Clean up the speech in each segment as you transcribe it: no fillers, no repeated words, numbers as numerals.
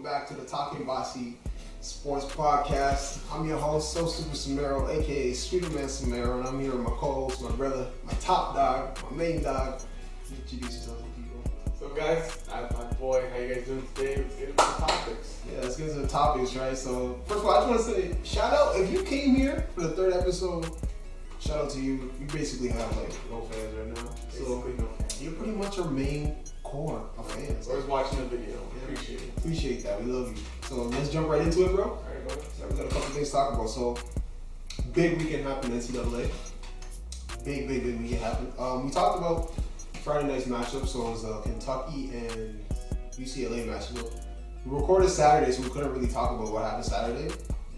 back to the Talkin Boasy Sports Podcast. I'm your host, sosupersameiro, aka Streeterman Sameiro, and I'm here with my co-host, my brother, my top dog, my main dog. Introduce yourself to people. So guys, I'm my boy. How you guys doing today? Let's get into the topics. Yeah, let's get into the topics, right? So first of all, I just want to say shout out if you came here for the third episode. Shout out to you. You basically have like no fans right now. Basically no fans. You're pretty much our main core of fans. Always watching the video. Yeah. Appreciate it. Appreciate that. We love you. So let's jump right into it, bro. Alright, go ahead. So we got a couple things to talk about. So big weekend happened in NCAA. Big weekend happened. We talked about Friday night's matchup. So it was Kentucky and UCLA matchup. We recorded Saturday, so we couldn't really talk about what happened Saturday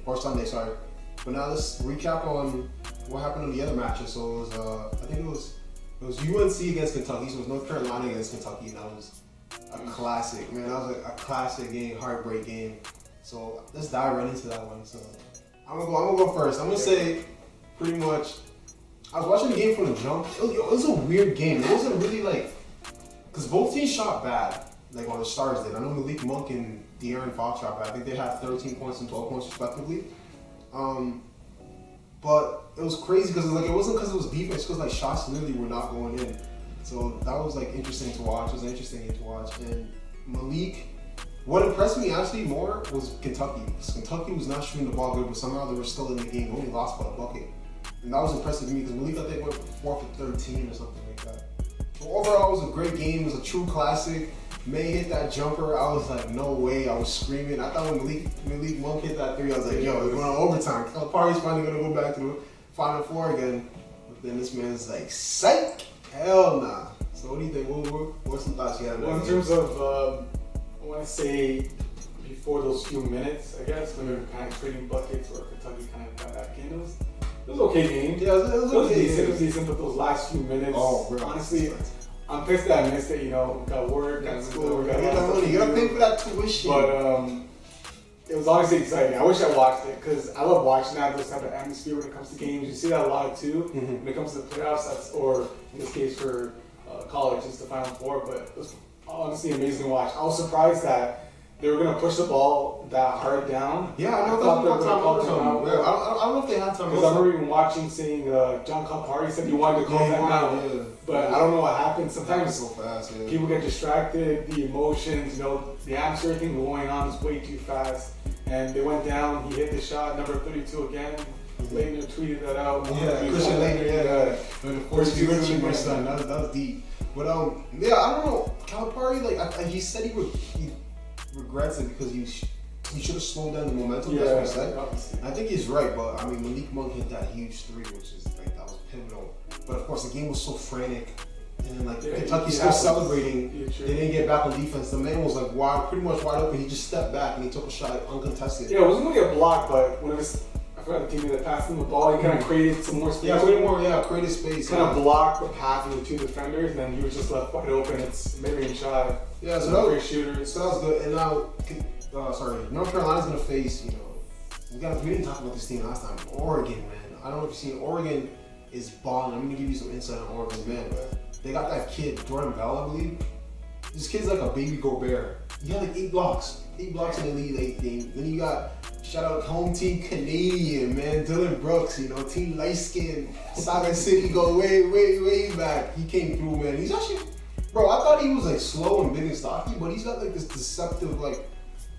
or Sunday. Sorry. But now let's recap on what happened on the other matches. So it was, I think it was UNC against Kentucky. So it was North Carolina against Kentucky, and that was a classic, man. That was a classic game, heartbreak game. So let's dive right into that one. So I'm gonna go first. I'm gonna say pretty much. I was watching the game from the jump. It was a weird game. It wasn't really like, because both teams shot bad. Like on the stars did. I know Malik Monk and De'Aaron Fox shot bad. I think they had 13 points and 12 points respectively. But it was crazy because it wasn't because it was defense, because like shots literally were not going in. So that was like interesting to watch. It was an interesting game to watch. And Malik, what impressed me actually more was Kentucky. Kentucky was not shooting the ball good, but somehow they were still in the game. They only lost by a bucket. And that was impressive to me because Malik, I think, went 4 for 13 or something like that. So overall, it was a great game. It was a true classic. May hit that jumper. I was like, no way. I was screaming. I thought when Malik Monk hit that three, I was like, yo, we're going on overtime. Calipari's finally going to go back to the Final Four again. But then this man's like, psych! Hell nah. So what do you think? What's some thoughts you have? Well, in terms of, I want to say before those few minutes, I guess, when they were kind of trading buckets or Kentucky kind of got back in, it was an okay game. Yeah, it was okay. Decent. It was decent, but those last few minutes, honestly, I'm pissed that I missed it, got work, got school, got money. You gotta pay for that tuition. But it was honestly exciting. I wish I watched it because I love watching that, those type of atmosphere when it comes to games. You see that a lot too when it comes to the playoffs, or in this case for college, it's the Final Four. But it was honestly amazing to watch. I was surprised that they were going to push the ball that hard down. Yeah, I thought they were going to call time. I don't know if they had time. Because I remember even watching, seeing John Calipari said he wanted to call time out. Yeah. But I don't know what happened. Sometimes so fast, people get distracted, the emotions, the atmosphere, everything going on is way too fast. And they went down, he hit the shot, number 32 again. Laettner tweeted that out. Yeah, Christian Laettner, When the 42 my son, that was deep. But I don't know. Calipari, he said he regrets it because he should have slowed down the momentum. Yeah, that's what he said. Obviously. I think he's right, but I mean, Malik Monk hit that huge three, which is like that was pivotal. But of course, the game was so frantic, and then Kentucky still celebrating. They didn't get back on defense. The man was like pretty much wide open. He just stepped back and he took a shot uncontested. Yeah, it wasn't gonna get blocked, but when it was, I forgot the team that passed him the ball. He kind of created some more space. Created space. Kind of blocked the path of the two defenders, and then he was just left wide open. It's maybe shot. Yeah, so that was great shooter. So that was good. And now, North Carolina's gonna face. We didn't talk about this team last time. Oregon, man. I don't know if you've seen Oregon is balling. I'm gonna give you some insight on Oregon, man. They got that kid, Jordan Bell, I believe. This kid's like a baby Gobert. He had like 8 blocks in the Elite game. Then you got, shout out home team Canadian, man, Dylan Brooks, team light skin, Saga City go way back. He came through, man. He's actually, bro, I thought he was like slow and big and stocky, but he's got like this deceptive like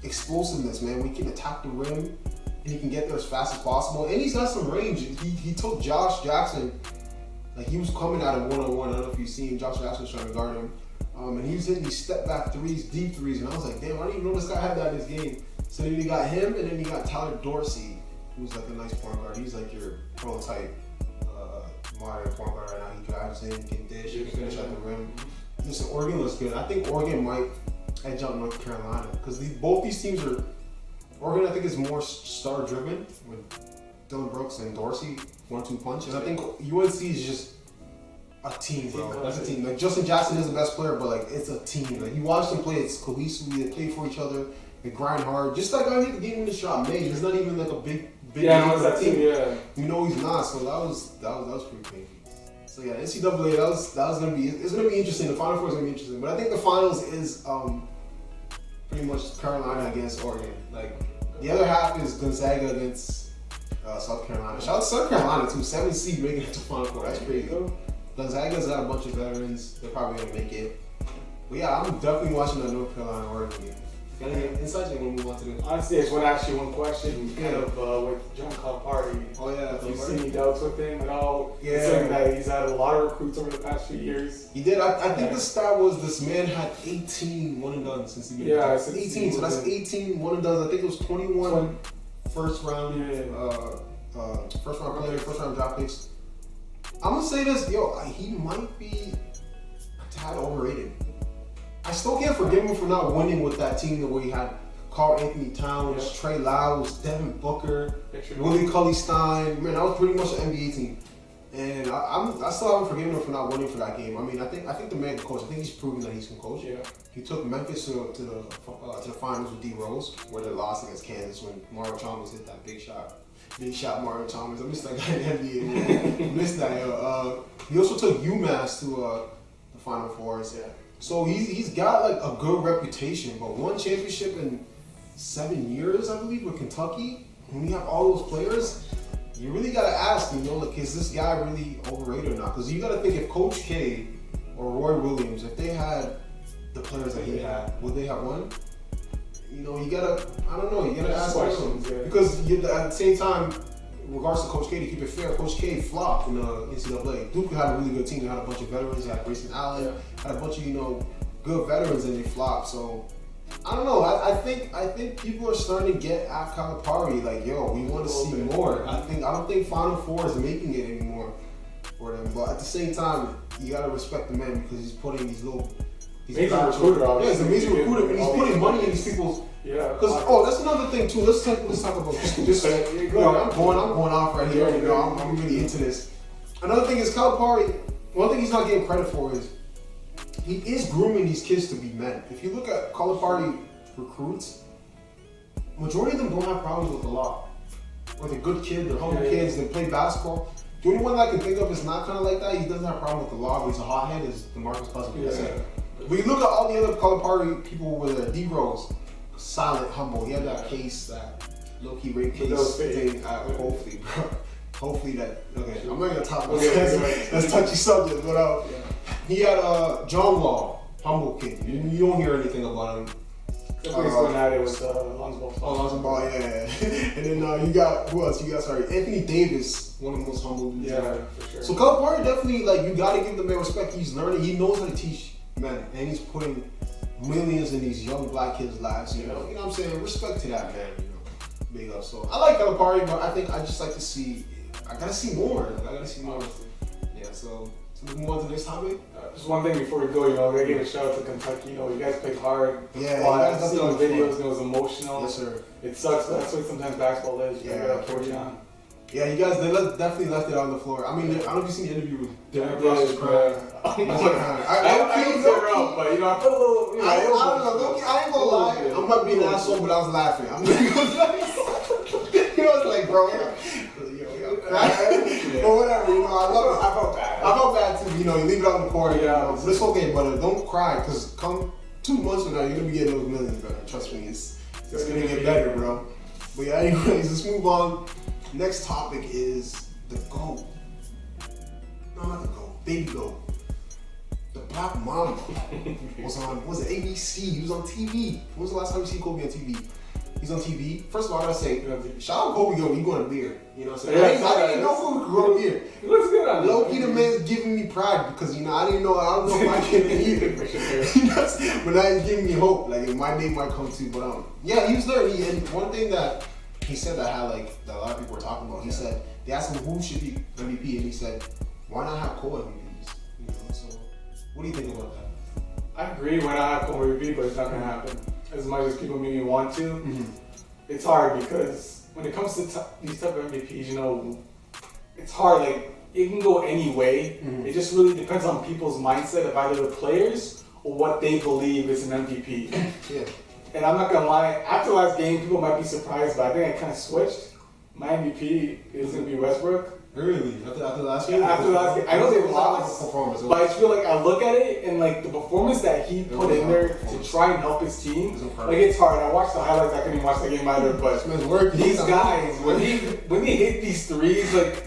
explosiveness, man. We can attack the rim and he can get there as fast as possible. And he's got some range. He took Josh Jackson, like he was coming at him one-on-one. I don't know if you've seen Josh Jackson trying to guard him. And he was hitting these step-back threes, deep threes, and I was like, damn, I didn't even know this guy had that in his game. So then you got him, and then you got Tyler Dorsey, who's like a nice point guard. He's like your prototype modern point guard right now. He drives in, can dish, he can finish at the rim. Listen, Oregon looks good. I think Oregon might edge out North Carolina because both these teams are. Oregon, I think, is more star-driven with Dylan Brooks and Dorsey, 1-2 punch, and I think UNC is just a team, bro. That's a team. Like Justin Jackson is the best player, but like it's a team. Like you watch them play, it's cohesively. They play for each other. They grind hard. Just like I hit the game in the shot, May. He's not even like a big game for that team. Yeah, he's not. So that was pretty crazy. So yeah, NCAA. That was gonna be. It's gonna be interesting. The Final Four is gonna be interesting. But I think the finals is pretty much Carolina against Oregon. Like the other half is Gonzaga against South Carolina. Shout out to South Carolina too. 7 seed making it to Final Four. That's crazy. Gonzaga's got a bunch of veterans. They're probably gonna make it. But yeah, I'm definitely watching that North Carolina Oregon game. Got any insights? Or you want to move on to this? Honestly, I just want to ask you one question, kind of with John Calipari. Oh yeah. Do you see any doubts with him at all? Yeah. Considering that he's had a lot of recruits over the past few years. He did. I think the stat was this man had 18 one and done since he began. Yeah, 18. So that's 18 one and done. I think it was 21 first round first round players, first round draft picks. I'm gonna say this, he might be a tad overrated. I still can't forgive him for not winning with that team the way he had Karl Anthony Towns, Trey Lyles, Devin Booker, Willie Cauley-Stein. Man, that was pretty much an NBA team. And I still haven't forgiven him for not winning for that game. I mean, I think the man can coach. I think he's proven that he can coach. Yeah. He took Memphis to the finals with D Rose, where they lost against Kansas when Mario Chalmers hit that big shot. Big shot, Mario Chalmers. I missed that guy in the NBA. I missed that. He also took UMass to the Final Fours. Yeah. So he's got like a good reputation, but one championship in 7 years, I believe, with Kentucky. When you have all those players, you really gotta ask, like, is this guy really overrated or not? Because you gotta think if Coach K or Roy Williams, if they had the players that he had, would they have won? You gotta ask questions. Yeah. Because at the same time, in regards to Coach K, to keep it fair, Coach K flopped in the NCAA. Duke had a really good team. They had a bunch of veterans. They had Grayson Allen, had a bunch of good veterans, and they flopped. So I don't know. I think people are starting to get at Calipari. Like, we want to see more. I don't think Final Four is making it anymore for them. But at the same time, you gotta respect the man because he's putting these amazing recruiter. Yeah, he's an amazing recruiter, and he's putting money in these people's. Yeah. Because that's another thing too. Let's talk about this. I'm going off right here. I'm really into this. Another thing is Calipari. One thing he's not getting credit for is he is grooming these kids to be men. If you look at Calipari recruits, majority of them don't have problems with the law. Or they're good kids, they're humble kids, they play basketball. The only one that I can think of is not kind of like that. He doesn't have a problem with the law, but he's a hothead. Is DeMarcus Cousins? But you look at all the other Calipari people with D Rose, silent, humble. He had that case, that low-key rape case thing. Hopefully, bro. Hopefully that. Okay, I'm not gonna talk about that. That's touchy subject, but he had John Wall, humble kid. You don't hear anything about him. Definitely going at it with Lonzo Ball. Lonzo Ball, yeah. And then you got who else? You got Anthony Davis, one of the most humble dudes. Yeah, for sure. So Calipari definitely you gotta give the man respect. He's learning. He knows how to teach men, and he's putting millions in these young black kids' lives. You know what I'm saying? Respect to that man. Big up. So I like Calipari, but I think I just like to see. I gotta see more. Yeah. So we move on to the next topic. Just one thing before we go, I gotta give a shout out to Kentucky. You guys played hard. Yeah, I've seen the videos and it was emotional. Yes, sir. It sucks, but that's what sometimes basketball is. Yeah, you guys definitely left it on the floor. I mean, I don't know if you've seen the interview with DeMar DeRozan crying. I don't get around, but I put a little. I don't know. I ain't gonna lie. I'm not being an asshole, but I was laughing. I'm not gonna lie. It's like, bro. But whatever, I love it. I felt bad too. You leave it on the court. But it's okay, brother. Don't cry, because come 2 months from now, you're gonna be getting those millions, brother. Trust me, it's gonna get better, bro. But yeah, anyways, let's move on. Next topic is the GOAT. No, not the GOAT. Baby GOAT. The Black Mamba was on. Was it ABC? He was on TV. When was the last time you see Kobe on TV? He's on TV. First of all, I gotta say, shout out Kobe Yo, he going to beard. You know what I'm saying? I didn't know Kobe could grow a beard. He looks good on low-key, the man's giving me pride because, I don't know if I can either. But now he's giving me hope. Like, my day might come too. But, yeah, he was there. And one thing that he said that had, that a lot of people were talking about, he said, they asked him who should be MVP, and he said, why not have co-MVPs? So, what do you think about that? I agree, why not have co-MVP, but it's not going to happen. As much as people maybe want to, it's hard because when it comes to these type of MVPs, it's hard. It can go any way. It just really depends on people's mindset of either the players or what they believe is an MVP. Yeah. And I'm not gonna lie. After last game, people might be surprised, but I think I kind of switched. My MVP is gonna be Westbrook. Really? After last game? After last game, I know they lost, performance, but I just feel like I look at it and like the performance that he put in there to try and help his team, like it's hard. I watched the highlights. I couldn't even watch the game either, but these guys, when they hit these threes, like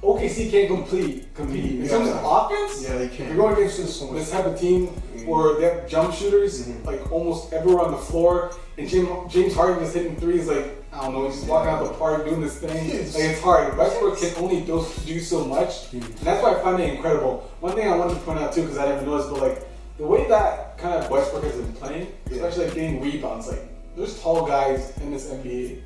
OKC can't compete. In terms of offense, they can't. If you're going against this type of team where they have jump shooters like almost everywhere on the floor, and James Harden just hitting threes like. I don't know, he's just walking out the park doing this thing. Like it's hard. Westbrook can only do so much. And that's why I find it incredible. One thing I wanted to point out too, because I never noticed, but like the way that kind of Westbrook has been playing, especially like getting rebounds, like there's tall guys in this NBA.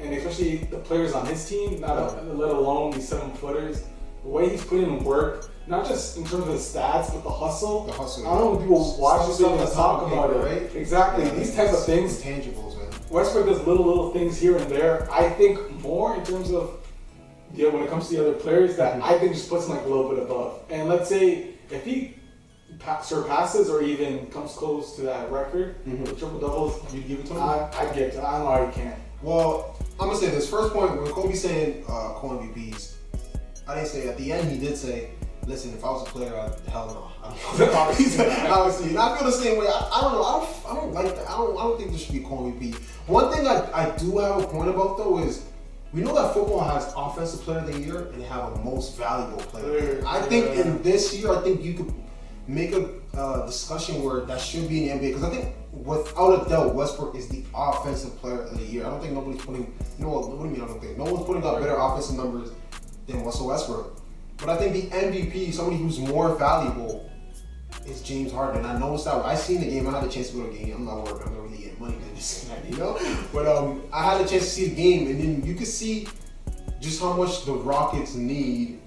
And especially the players on his team, let alone these 7-footers, the way he's putting in work, not just in terms of the stats, but the hustle. I don't know when people watch this stuff and talk about it, right? Exactly. These types of things. Tangibles, man. Westbrook does little things here and there. I think more in terms of when it comes to the other players that I think just puts him like a little bit above. And let's say if he surpasses or even comes close to that record, the triple doubles, you'd give it to him? I'd give it to him. I don't know how he can't. Well, I'm gonna say this first point when Kobe's saying co-MVPs, I didn't say at the end he did say, listen, if I was a player, hell no. Obviously, and I feel the same way. I don't know. I don't like that. I don't think there should be co-MVP. One thing I do have a point about though is we know that football has offensive player of the year and they have a most valuable player. I think in this year, I think you could make a discussion where that should be in the NBA because I think without a doubt Westbrook is the offensive player of the year. I don't think nobody's putting. What do you mean? I don't think no one's putting up better offensive numbers than Russell Westbrook. But I think the MVP, somebody who's more valuable, is James Harden. And I noticed that I seen the game. I had a chance to go to the game. I'm not working. I'm not really getting money to this night, you know. But I had a chance to see the game, and then you could see just how much the Rockets need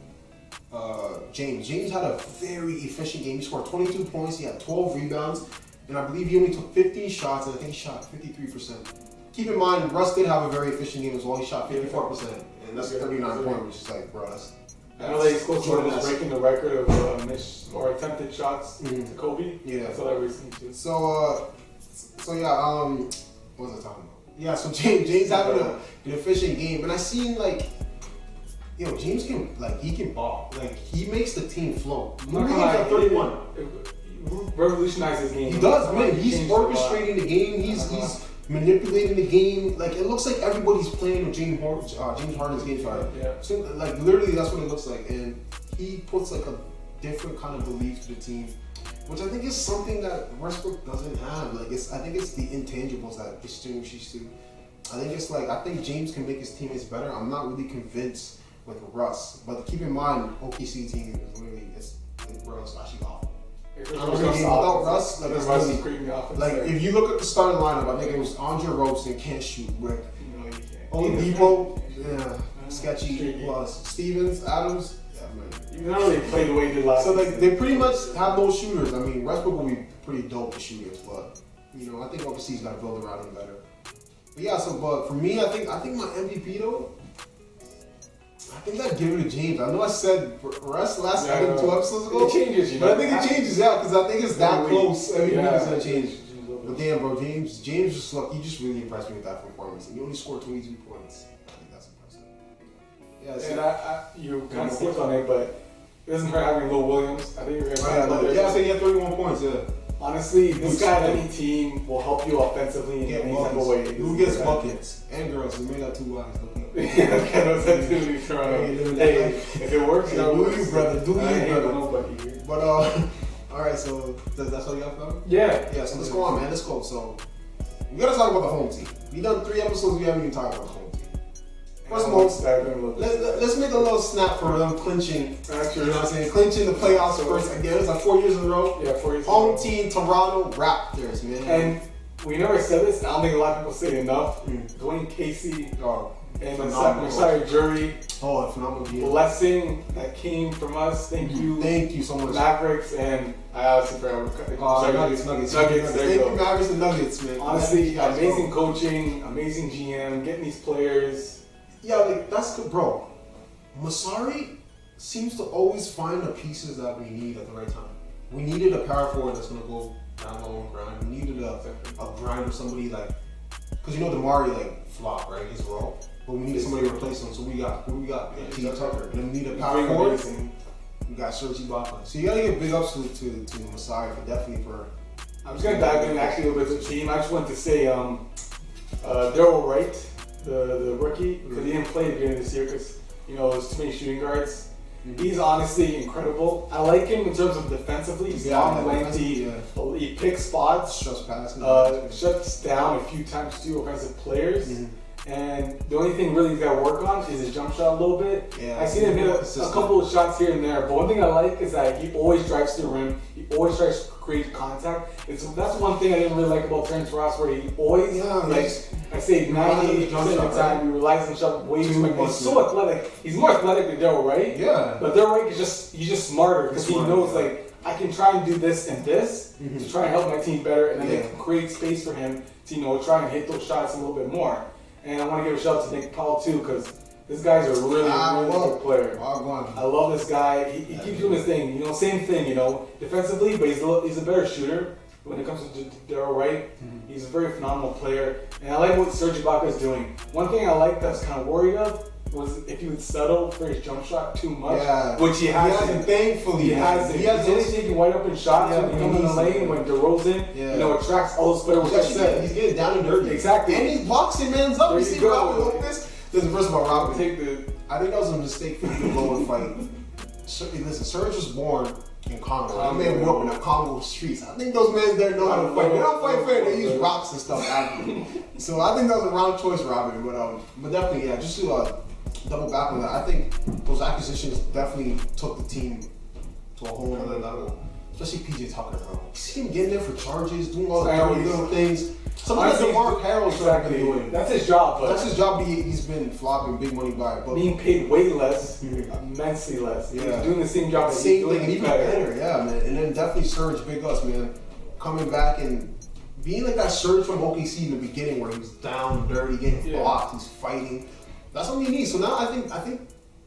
James. James had a very efficient game. He scored 22 points. He had 12 rebounds, and I believe he only took 15 shots, and I think he shot 53%. Keep in mind, Russ did have a very efficient game as well. He shot 54%, and that's 39 points, which is like, bro, that's. I know that he's close to breaking the record of missed or attempted shots to Kobe. Yeah, that's what I was thinking too. So yeah, what was I talking about? Yeah, so James having an efficient game, and I seen like, James he can ball. Like he makes the team flow. Look at 31. Revolutionized his game. He does, man. He's orchestrating the game. He's manipulating the game. Like it looks like everybody's playing with James Harden's game. Sorry. Yeah. So like literally, that's what it looks like, and he puts like a different kind of belief to the team, which I think is something that Westbrook doesn't have. Like I think it's the intangibles that distinguishes two. I think James can make his teammates better. I'm not really convinced with Russ, but keep in mind, OKC team is literally Russ actually awful. Without Russ, if you look at the starting lineup, I think it was Andre Roberson can't shoot, Rick. Oladipo, sketchy. Plus Stevens, Adams. You not really play the way they did last. So they pretty much have no shooters. I mean, Westbrook will be pretty dope with shooters, but I think OKC's got to build around him better. But yeah, but for me, I think my MVP though. I think I'd give it to James. I know I said Russ last 2 episodes ago. It changes, but I think it changes, because I think it's that close. Every week it's gonna change. But damn, bro, James he just really impressed me with that performance. And he only scored 22 points. I think that's impressive. Yeah, and you kind of skipped on it, but it doesn't hurt having Lil Williams. I think you're gonna I said he had 31 points. Yeah. Honestly, this guy on any team will help you offensively in any type of way. Who gets buckets? And girls, we made that 2 wives. Hey, if it works, do you, brother. Do you, brother. Nobody here. But alright, so that's all you got, fella? Yeah. Yeah, so let's go on, man. Let's go. So we gotta talk about the home team. We done 3 episodes, we haven't even talked about the home team. First of all, let's make a little snap for them clinching. That's true. You know what I'm saying? Clinching the playoffs first again. It's like 4 years in a row. Yeah, 4 years. Home team, Toronto Raptors, man. And we never said this. I don't think a lot of people say it enough. Dwayne Casey. And Masai Jury. Oh, phenomenal game. Blessing that came from us. Thank you so much. Mavericks, and I obviously forgot. Nuggets. Thank you, Mavericks and Nuggets, man. Honestly, amazing coaching, amazing GM, getting these players. Yeah, like that's good, bro. Masai seems to always find the pieces that we need at the right time. We needed a power forward that's gonna go down low and grind. We needed a grind of somebody like, because DeMar flopped, right? His role. but we need somebody to replace him. So we got T. Tucker, and then we need a power forward. We got Serge Ibaka. So you gotta give big ups to Masai for. I'm just gonna dive in actually a little bit to the team. I just wanted to say, Daryl Wright, the rookie, because he didn't play at the beginning of this year because there's too many shooting guards. He's honestly incredible. I like him in terms of defensively. He's long, lengthy. He picks spots. Shuts down a few times too offensive players. And the only thing really he's got to work on is his jump shot a little bit. I've seen him hit a couple of shots here and there, but one thing I like is that he always drives to the rim. He always tries to create contact. That's one thing I didn't really like about Terrence Ross, where he always, I say 98% of the time, he relies on shot way too much. He's so athletic. He's more athletic than Daryl Wright. Yeah. But Daryl Wright he's just smarter because he knows I can try and do this and this to try and help my team better, and then they can create space for him to try and hit those shots a little bit more. And I want to give a shout out to Nick Paul too, because this guy's a really good player. I love this guy. He keeps doing his thing. Same thing. Defensively, but he's a better shooter when it comes to Daryl Wright. He's a very phenomenal player, and I like what Serge Ibaka is doing. One thing I like that I was kind of worried of was if he would settle for his jump shot too much, which he hasn't. Thankfully, he hasn't. He's only taking wide open shots when he comes in the lane, when DeRozan, attracts all those players. He's getting down and dirty. Exactly. And he's boxing man's up. You see Robin like this? First of all, Robin, I think that was a mistake for him to go and fight. Listen, Serge was born in Congo. That man grew up in the Congo streets. I think those men there know how to fight. They don't fight fair. They use rocks and stuff after. So I think that was a wrong choice, Robin. But definitely, just to double back on that, I think those acquisitions definitely took the team to a whole other level. Especially PJ Tucker, bro. You see him getting there for charges, doing all the dirty little things. Some of the DeMar Carroll's been doing. That's his job, but that's his job. He's been flopping big money by, but being paid way less, immensely less. He's doing the same job. Same thing, and even better. Yeah, man. And then definitely Serge, big us, man, coming back and being like that Serge from OKC in the beginning, where he was down, dirty, getting blocked, he's fighting. That's what he needs. So now I think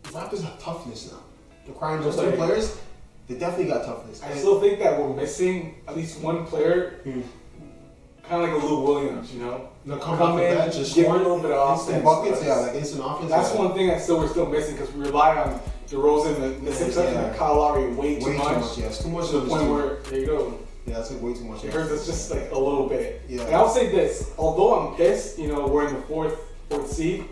the Raptors have toughness now. They're crying those two players. They definitely got toughness. I still think that we're missing at least one player, kind of like a Lou Williams, come in, just give a little bit of offense, buckets, like instant offense. That's one thing that we're still missing because we rely on DeRozan, the Sixers, and Kyle Lowry way too much. Yes, too much to the point where there you go. Yeah, that's like way too much. It hurts us just like a little bit. Yeah. And I'll say this: although I'm pissed, we're in the fourth seed.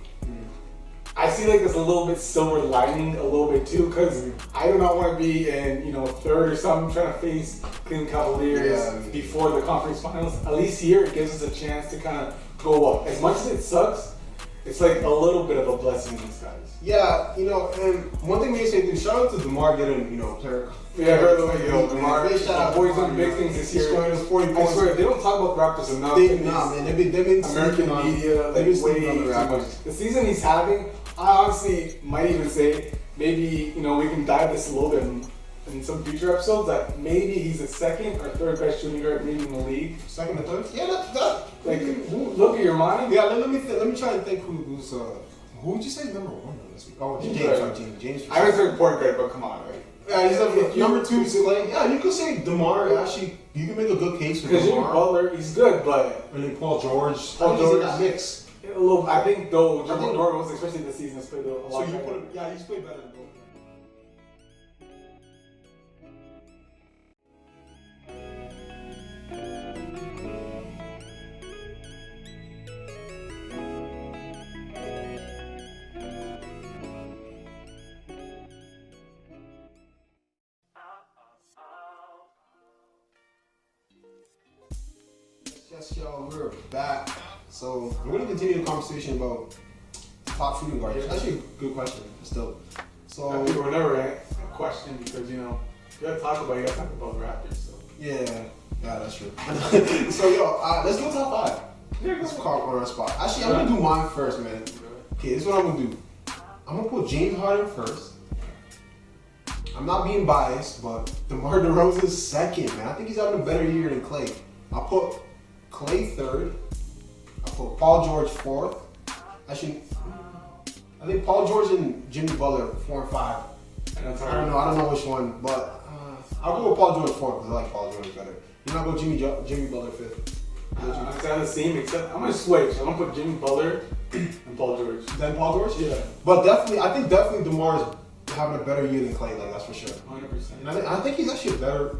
I see like there's a little bit silver lining a little bit too, because I do not want to be in third or something trying to face Cleveland Cavaliers before the conference finals. At least here it gives us a chance to kind of go up. As much as it sucks, it's like a little bit of a blessing in disguise. Yeah, and one thing we say too, shout out to DeMar getting player. Yeah, by the way, DeMar, boys doing big things this year. Scoring 40 points. I swear, they don't talk about the Raptors enough. Man, they've been American media, like way too much. The season he's having, I honestly might even say maybe we can dive this a little bit in some future episodes that maybe he's the second or third best shooting guard maybe in the league. Second or third? Yeah, that. Like, look at your mind. Yeah, let me try and think who's who would you say is number one this week? Oh, James. I would say point guard, but come on, right? Yeah, he's number two. Clay. Yeah, you could say DeMar. Actually, you can make a good case for DeMar. Because Butler, he's good, but and then Paul George. Paul George, that mix. I think though, Jordan, especially this season, has played a lot. So you put him, he's played better than both. Yes, y'all, we're back. So we're going to continue the conversation about top shooting guards. It's actually a good question, still. So we're never a question because you gotta talk about the Raptors. So yeah, that's true. So let's do a top five. Let's call on our spot. Actually, I'm gonna do mine first, man. Okay, this is what I'm gonna do. I'm gonna put James Harden first. I'm not being biased, but DeMar DeRozan's second, man. I think he's having a better year than Clay. I'll put Clay third. I put Paul George fourth. Actually, I think Paul George and Jimmy Butler 4 and 5. I don't know which one, but I'll go with Paul George fourth because I like Paul George better. Then I'll go Jimmy Butler fifth. I'm saying the same, except I'm gonna switch. I'm gonna put Jimmy Butler and Paul George. Then Paul George? Yeah. But I think definitely DeMar is having a better year than Clay, like that's for sure. 100%. And I think he's actually a better.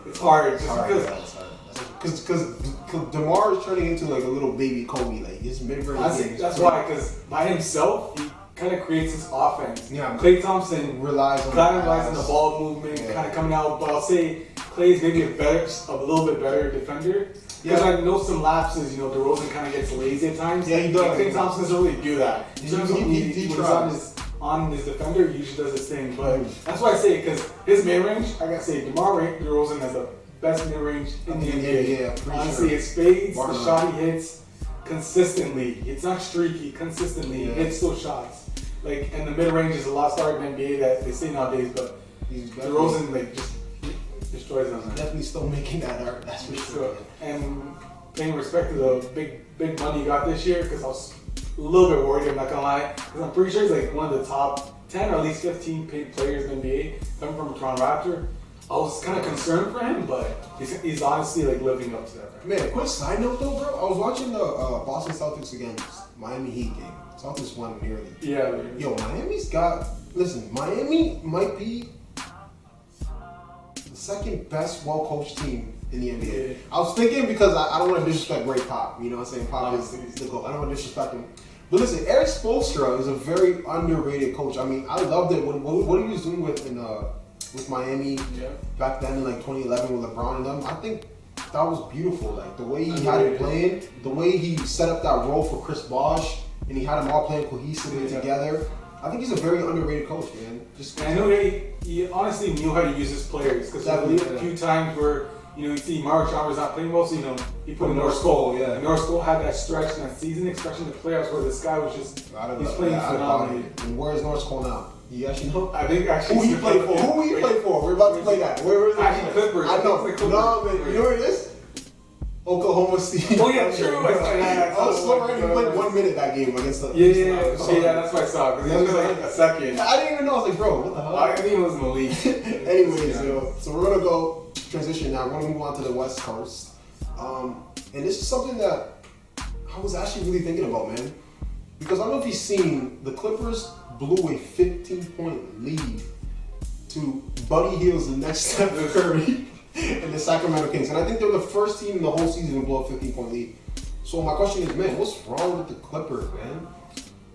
It's hard. It's hard. Because DeMar is turning into like a little baby Kobe, like his mid-range. That's why, because by himself, he kind of creates his offense. Yeah. Klay Thompson relies on the ball movement, kind of coming out. But I'll say Klay's maybe a little bit better defender. Because I know some lapses, DeRozan kind of gets lazy at times. Yeah, he does. Klay Thompson doesn't really do that. In terms of he on his defender, he usually does his thing. But that's why I say it, because his mid-range, I gotta say, DeMar DeRozan has the best mid-range in the NBA. Yeah, honestly, his fades, the shot he hits consistently. It's not streaky, consistently. He hits those shots. Like, and the mid-range is a lost art in the NBA that they say nowadays, but DeRozan, just destroys them. Definitely still making that art, that's for sure. And paying respect to the big money he got this year, because I was a little bit worried, I'm not gonna lie, because I'm pretty sure he's like one of the top 10 or at least 15 paid players in the NBA, coming from a Toronto Raptor. I was kind of concerned for him, but he's honestly like living up to that. Man, quick side note though, bro. I was watching the Boston Celtics against Miami Heat game. Celtics won nearly. Yeah. Yo, Miami might be the second best well-coached team in the NBA. Yeah. I was thinking because I don't want to disrespect Ray Pop. You know what I'm saying? Pop is the GOAT. I don't want to disrespect him. But listen, Eric Spoelstra is a very underrated coach. I mean, I loved it what he was doing with Miami back then in like 2011 with LeBron and them. I think that was beautiful. Like the way he had it playing, the way he set up that role for Chris Bosh, and he had them all playing cohesively together. I think he's a very underrated coach, man. I know that he honestly knew how to use his players, because a few times where you see Mario Chalmers not playing well, so he put North Cole. Yeah. North Cole had that stretch in that season, especially in the playoffs, where this guy was just he's playing phenomenally. And where's North Cole now? You actually know? I think actually who he played for. Who he played for? We're about to play that. Where is it? Actually, Clippers. I know. No, man. You know where it is? Oklahoma City. Oh yeah, true. I was so right. He played 1 minute that game against the. Yeah, that's what I saw. Because he was like a second. I didn't even know. I was like, bro, what the hell? I think it was in the league. Anyways, so we're gonna go transition now. We're gonna move on to the West Coast, and this is something that I was actually really thinking about, man. Because I don't know if you've seen, the Clippers blew a 15-point lead to Buddy Hield's the next Steph Curry and the Sacramento Kings. And I think they're the first team in the whole season to blow a 15-point lead. So my question is, man, what's wrong with the Clippers, man?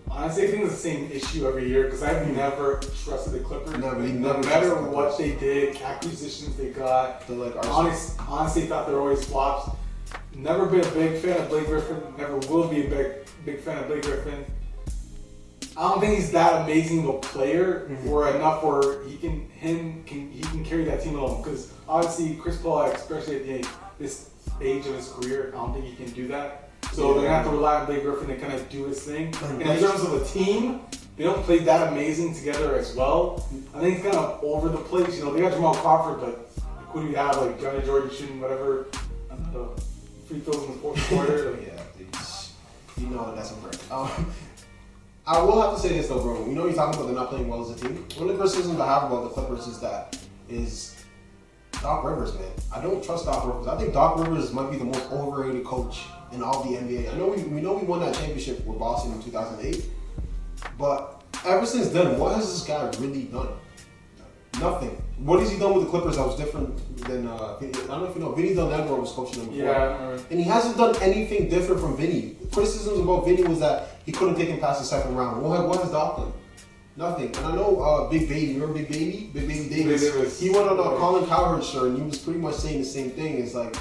Honestly, I think it's the same issue every year, because I've never trusted the Clippers. No matter what they did, acquisitions they got. Honestly, thought they're always flops. Never been a big fan of Blake Griffin. Never will be a big fan of Blake Griffin. I don't think he's that amazing of a player, or enough where he can carry that team alone. Because obviously Chris Paul, especially at this age of his career, I don't think he can do that. So they're gonna have to rely on Blake Griffin to kind of do his thing. And in terms of a team, they don't play that amazing together as well. I think it's kind of over the place. They got Jamal Crawford, but who do you have? Like Johnny Jordan shooting whatever free throws in the fourth quarter. You know that's impressive. I will have to say this though, bro. You're talking about they're not playing well as a team. One of the criticisms I have about the Clippers is Doc Rivers, man. I don't trust Doc Rivers. I think Doc Rivers might be the most overrated coach in all the NBA. I know we won that championship with Boston in 2008, but ever since then, what has this guy really done? Nothing. What has he done with the Clippers that was different than I don't know if you know, Vinny Del Negro was coaching them before. Yeah. And he hasn't done anything different from Vinny. Criticisms about Vinny was that he couldn't take him past the second round. What has Doc done? Nothing. And I know Big Baby, remember Big Baby? Big Baby Davis. He went on a Colin Cowherd show and he was pretty much saying the same thing. It's like,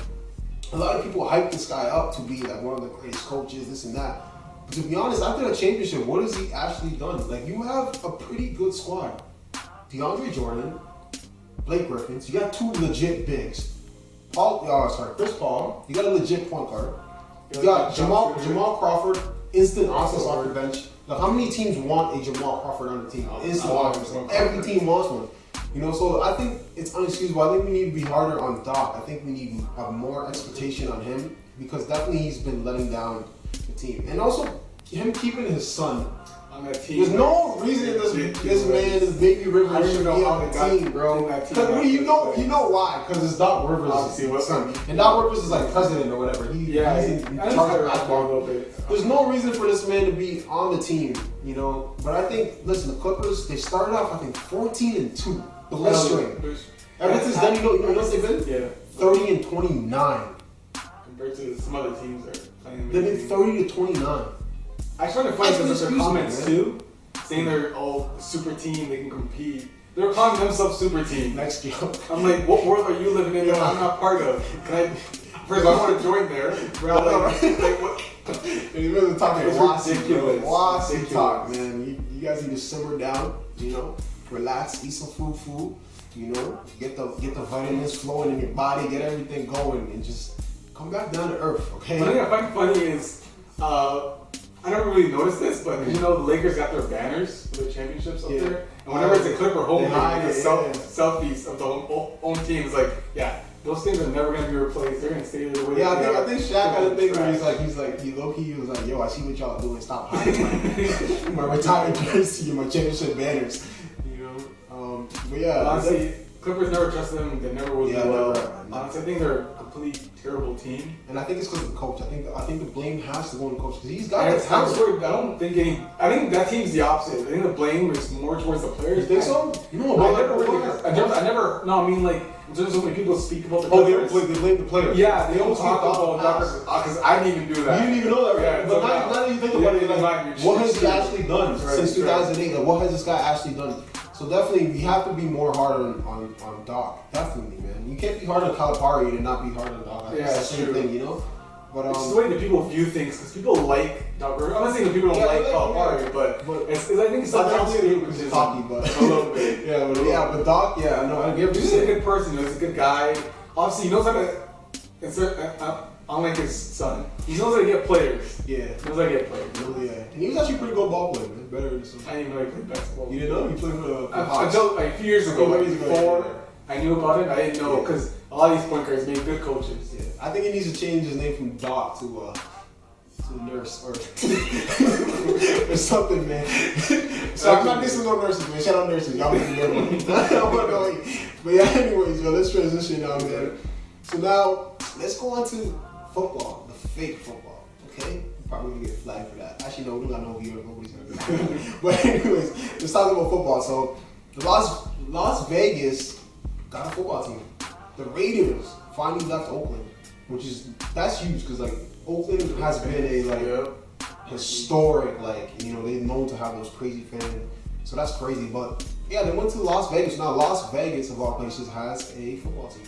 a lot of people hype this guy up to be like one of the greatest coaches, this and that. But to be honest, after the championship, what has he actually done? Like, you have a pretty good squad. DeAndre Jordan, Blake Griffin, so you got two legit bigs. Chris Paul, you got a legit point guard. You got Jamal Crawford, instant offense off the bench. Like, how many teams want a Jamal Crawford on the team? Instant offense. Every team wants one. So I think it's unexcusable. I think we need to be harder on Doc. I think we need to have more expectation on him, because definitely he's been letting down the team. And also, him keeping his son on that team. There's no reason this baby Rivers should be on the team, bro. Because you know why? Because it's Doc Rivers' son, and Doc Rivers is like president or whatever. He's in charge of basketball a little bit. There's no reason for this man to be on the team, you know. But I think, listen, the Clippers, they started off I think 14-2, blistering. Ever since then, you know what they've been? Yeah. 30-29. Compared to some other teams that are playing. They've been 30-29. I tried to find some their comments too, saying they're a super team, they can compete. They're calling themselves super team. Next year. I'm like, what world are you living in that I'm not part of? First, I want to join there. Like what? And you really talking wassy talk, man. You guys need to simmer down, you know, relax, eat some food, you know, get the vitamins flowing in your body, get everything going, and just come back down to earth, okay? One thing I find funny is, I never really noticed this, but you know the Lakers got their banners for the championships up there, and whenever it's a Clipper home game, the selfies of the own team is like, yeah, those things are never gonna be replaced. They're gonna stay the way. Yeah, I think Shaq had a thing where he low-key was like, yo, I see what y'all doing. Stop hiding my retired jersey and my championship banners. You know, but yeah, honestly, Clippers never trusted them. They never will do well. Honestly, I think they're a complete terrible team. And I think it's because of the coach. I think the blame has to go on the coach because he's got the talent. I think that team's the opposite. I think the blame is more towards the players. You think so? No, I never. No, I mean like in terms of when people speak about the players. They blame the players. Yeah, they don't talk about because I didn't even do that. You didn't even know that, right? Yeah, but now that you think about it, like, what has he actually done since 2008? Like, what has this guy actually done? So definitely, we have to be more hard on Doc. Definitely, man. You can't be hard on Calipari and not be hard on Doc. Yeah, that's the same thing, you know. But it's the way that people view things because people like Doc. I'm not saying that people don't like Calipari, but I think it's sometimes it's cocky, but a little bit. But Doc, he's a good person. He's a good guy. Obviously, he knows how to. Unlike his son, he knows how to get players. Yeah, he knows how to get players. Yeah, and he was actually a pretty good ball player, man. Better than some. I didn't even know he played basketball. You didn't know? He played with until like a few years ago, before I knew about it. I didn't know because a lot of these point guards made good coaches. Yeah, I think he needs to change his name from Doc to Nurse or or something, man. So I'm not dissing no nurses, man. Shout out nurses, y'all make good money. But yeah, anyways, let's transition now, man. So now let's go on to football, the fake football, okay? Probably gonna get flagged for that. Actually, no, we don't got no viewer, nobody's gonna do that. But anyways, let's talk about football. So, Las Vegas got a football team. The Raiders finally left Oakland, that's huge because like Oakland has been a historic, they're known to have those crazy fans. So that's crazy. But yeah, they went to Las Vegas. Now Las Vegas, of all places, has a football team.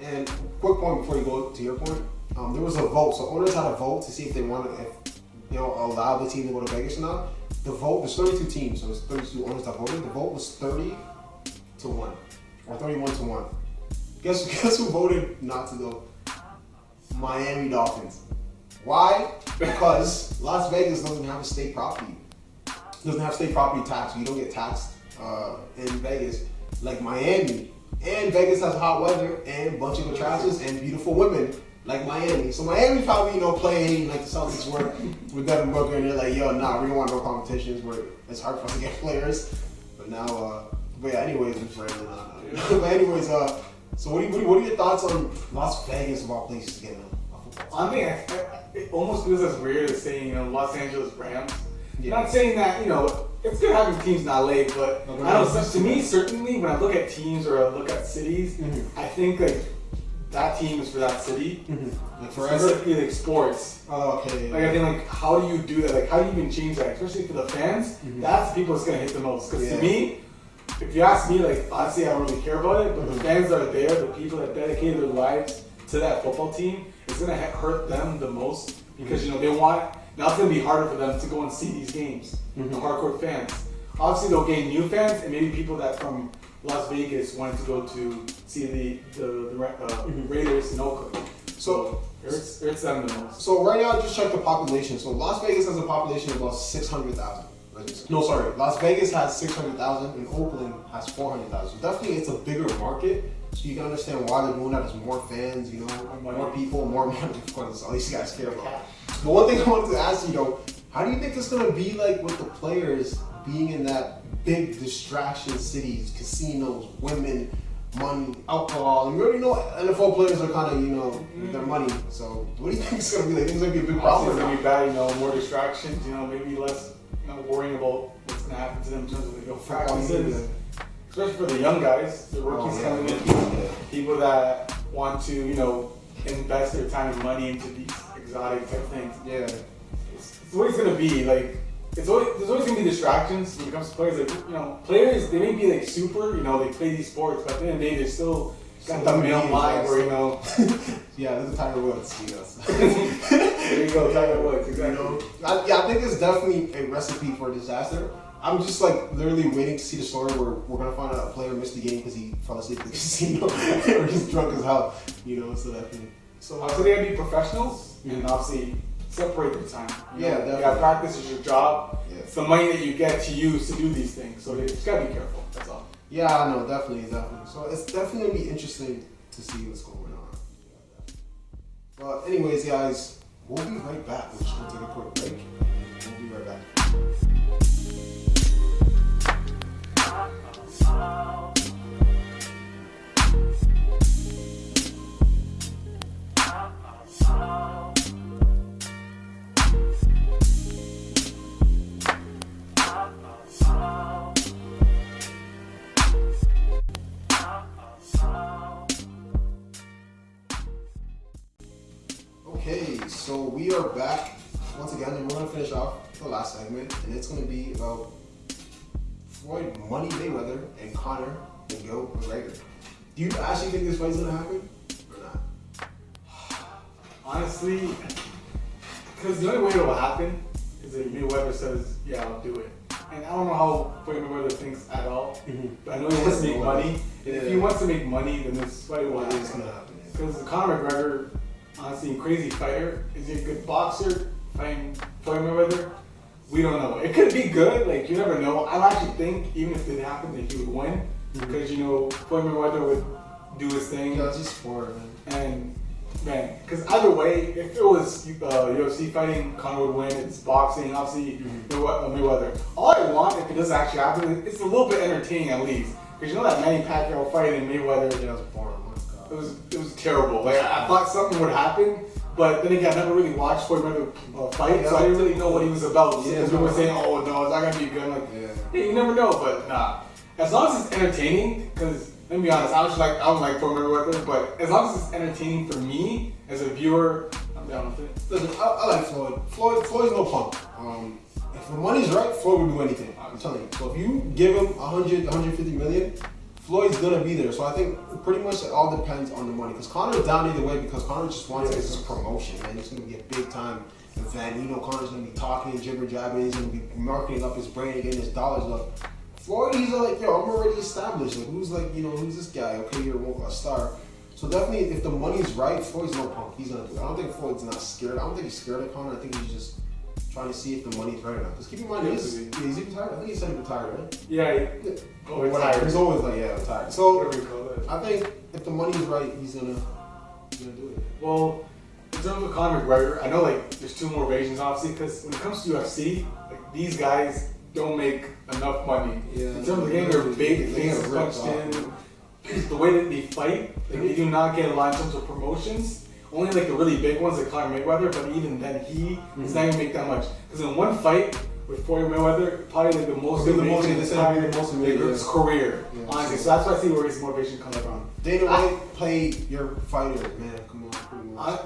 And quick point before you go to your point. There was a vote, so owners had a vote to see if they allow the team to go to Vegas or not. The vote, there's 32 teams, so there's 32 owners that voted. The vote was 30-1, or 31-1. Guess who voted not to go? Miami Dolphins. Why? Because Las Vegas doesn't have a state property. It doesn't have state property tax. You don't get taxed in Vegas like Miami. And Vegas has hot weather and a bunch of attractions and beautiful women like Miami. So Miami probably, playing like the Celtics were with Devin Booker, and they're like, we don't want no competitions where it's hard for us to get players. But now, anyways, I'm sorry. But anyways, so what are your thoughts on Las Vegas of all places getting a football team? I mean, it almost feels as weird as saying, Los Angeles Rams. Yeah. Not saying that, it's good having teams in LA, but to me, certainly, when I look at teams or I look at cities, I think that team is for that city. Like forever? Specifically sports. Oh, okay. I think how do you do that? How do you even change that? Especially for the fans, that's the people that's going to hit the most. Because to me, if you ask me, honestly, I don't really care about it, but the fans that are there, the people that dedicated their lives to that football team, it's going to hurt them the most because, they want. Now it's going to be harder for them to go and see these games, the hardcore fans. Obviously, they'll gain new fans and maybe people that from Las Vegas wanted to go to see the Raiders in Oakland. So it hurts them the most. So right now, just check the population. So Las Vegas has a population of about 600,000. No, sorry. Las Vegas has 600,000 and Oakland has 400,000. So definitely it's a bigger market. So you can understand why they're doing that. There's more fans, more people, more money. Of course, that's all these guys care about. But one thing I wanted to ask you, How do you think it's gonna be like with the players being in that big distraction cities, casinos, women, money, alcohol? And we already know NFL players are kind of, you know, their money. So what do you think it's gonna be like? Think it's gonna be a big problem? It's gonna be bad, you know, more distractions, you know, maybe less, you know, worrying about what's gonna happen to them in terms of, you know, practices. Especially for the young guys, the rookies coming in, people that want to, you know, invest their time and money into these exotic type things. Yeah. It's always gonna be like, there's always gonna be distractions when it comes to players. Like, you know, players, they may be like super, you know, they play these sports, but at the end of the day, they're still got the male mind where, you know. Yeah, this is Tiger Woods, you know. There you go, Tiger Woods, exactly. You know, I think it's definitely a recipe for disaster. I'm just like literally waiting to see the story where we're gonna find out a player missed the game because he fell asleep at the casino or he's drunk as hell, you know. So definitely. So they gotta be professionals and obviously separate their time. You know, definitely. You gotta practice is your job. Yeah. It's the money that you get to use to do these things. So you just gotta be careful. That's all. Yeah, I know, definitely. So it's definitely gonna be interesting to see what's going on. But anyways, guys, we'll be right back. We're just gonna take a quick break. We'll be right back. Okay, so we are back once again, and we're gonna finish off the last segment, and it's gonna be about Floyd Money Mayweather and Conor McGregor. Do you actually think this fight's gonna happen or not? Honestly, because the only way it will happen is if Mayweather says, "Yeah, I'll do it." And I don't know how Floyd Mayweather thinks at all, but I know he wants to make money. And if he wants to make money, then this fight will happen. It's gonna happen. Because Conor McGregor, honestly, a crazy fighter. Is he a good boxer fighting Floyd Mayweather? We don't know. It could be good. Like, you never know. I actually think even if it happened, that he would win. Because, you know, Floyd Mayweather would do his thing. Yeah, it's just sport, man. And, man, because either way, if it was UFC fighting, Conor would win. It's boxing, obviously, Mayweather. All I want, if it doesn't actually happen, it's a little bit entertaining at least. Because you know that Manny Pacquiao fight in Mayweather? Yeah, it was boring. It was terrible. Like, I thought something would happen, but then again, I never really watched Floyd Mayweather fight, so I didn't really know what he was about. Because we were saying, "Oh no, it's not gonna be good." Like, hey, you never know, but nah. As long as it's entertaining, because let me be honest, I don't like Floyd Mayweather, but as long as it's entertaining for me as a viewer, I'm down with it. Listen, I like Floyd. Floyd's no punk. If the money's right, Floyd will do anything. I'm telling you. So if you give him 100, 150 million. Floyd's gonna be there, so I think pretty much it all depends on the money. Because Conor's down either way because Conor just wants his promotion, man. It's gonna be a big time event. You know, Conor's gonna be talking and jibber jabbing. He's gonna be marketing up his brand and getting his dollars up. Floyd, he's like, yo, I'm already established. Like, who's this guy? Okay, you're a star. So definitely, if the money's right, Floyd's no punk. He's gonna do it. I don't think Floyd's not scared. I don't think he's scared of Conor. I think he's just trying to see if the money's right or not. Because keep in mind, is he retired? I think he said he retired, right? Yeah. Or whatever. He's always like, yeah, retired. So I think if the money's right, he's gonna do it. Well, in terms of Conor McGregor, I know like there's two more versions obviously, because when it comes to UFC, like these guys don't make enough money. Yeah. In terms of getting their big faces punched in, the way that they fight, like they do not get a lot in terms of promotions. Only like the really big ones like Conor Mayweather, but even then he does not even make that much. Because in one fight with Floyd Mayweather, probably like the most in his career, honestly. So that's why I see where his motivation comes from. Dana White, play your fighers, man. Come on,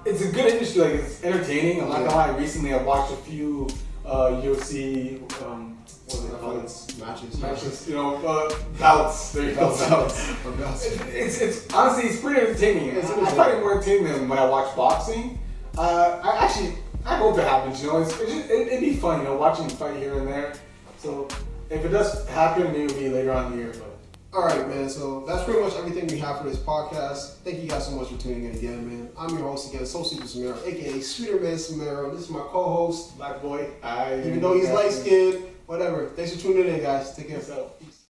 it's a good industry. Like it's entertaining. I'm not gonna lie. Recently, I watched a few UFC. Matches, you know, bouts. There you go, bouts. It's honestly, it's pretty entertaining. I find it more entertaining than when I watch boxing. I hope it happens. You know, it'd be fun, you know, watching the fight here and there. So if it does happen, maybe it'll be later on in the year. But all right, man. So that's pretty much everything we have for this podcast. Thank you guys so much for tuning in again, man. I'm your host again, sosupersameiro, aka Sweeter Man Sameiro. This is my co-host, Black Boy. Even though he's light skinned. Whatever. Thanks for tuning in, guys. Take care.